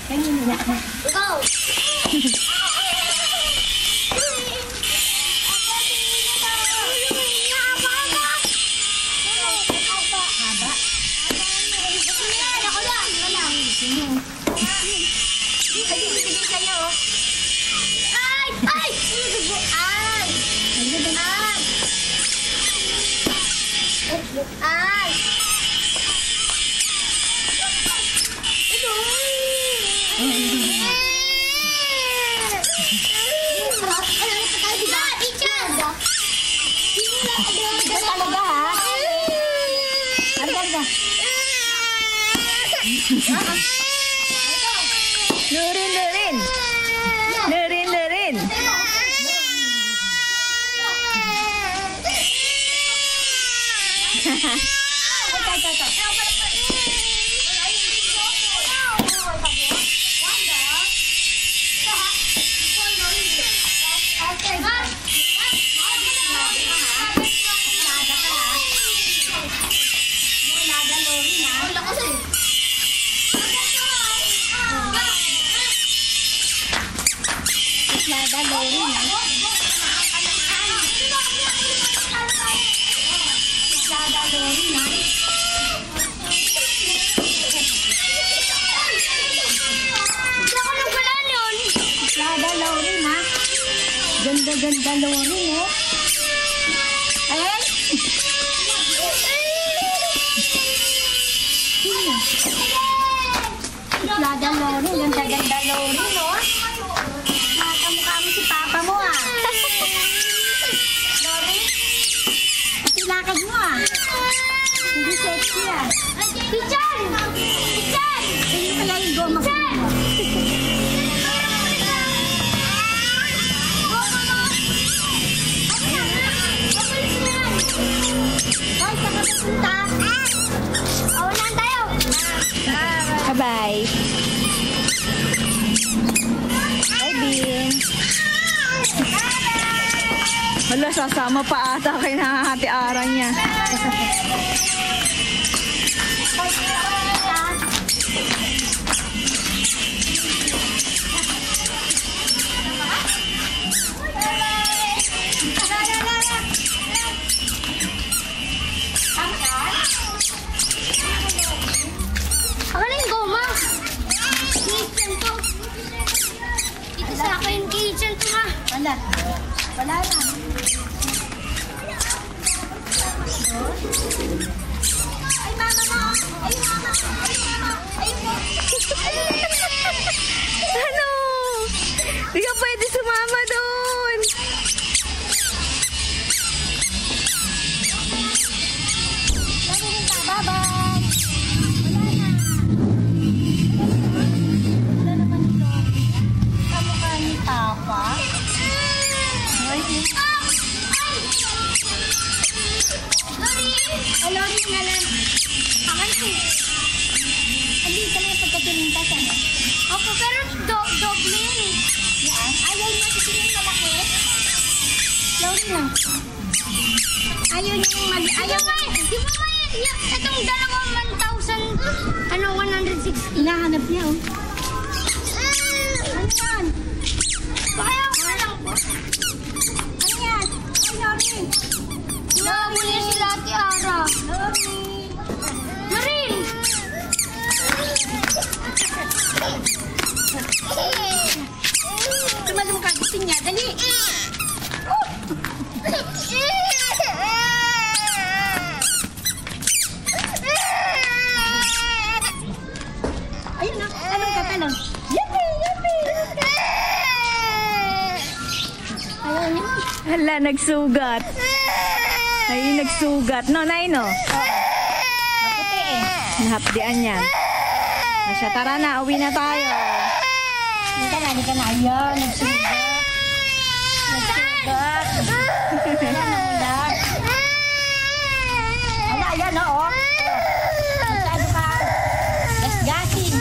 Go! Nurin. Ganda Lorin, oh. Ayan. Lada Lorin, ganda Lorin, oh. Nakamukha mo si Papa mo, ah. Lorin, kasi lakad mo, ah. Hindi sexy, ah. Pichan! Hindi pala yung goma ko. Bye-bye. Bye, Bin. Hala, sasama pa ata kay Hati Ara niya. Wala na. Ay, mama mo! Ay, mama! Ay, mama! Ay, mo! Ano? Hindi ka pwede sumama doon. Bye-bye! Wala naman ito. Kamukha ni Papa. Lorin na lang. Akan ko. Hindi ka na pagkatilinta sa ano. Opo, pero doble yan eh. Yan. Ayaw niya kasi yung malaki. Lorin lang. Ayaw niya yung mali. Ayaw nga eh. Di ba ba yan? Itong dalawang 1,000, 160. Hinahanap niya oh. Ano yan? Kaya ko na lang po. Ano yan? Ay, Lorin. Hinahanap mo niya sila Ate Ara. Lorin! Tumalong ka. Gusto niya. Dali. Ayun na. Talong ka, talong. Yippee! Yippee! Ayaw niya. Hala, nagsugat. Ay, nagsugat. No, Nay, no? Maputi eh. Nahapdian niya. Asya, tara na. Uwi na tayo. Hindi ka na. Ayaw. Nagsugat. Nagsugat. Wala na ulat. Wala, ayan o. Masyado ka. Gasgasin.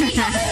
Ha ha ha.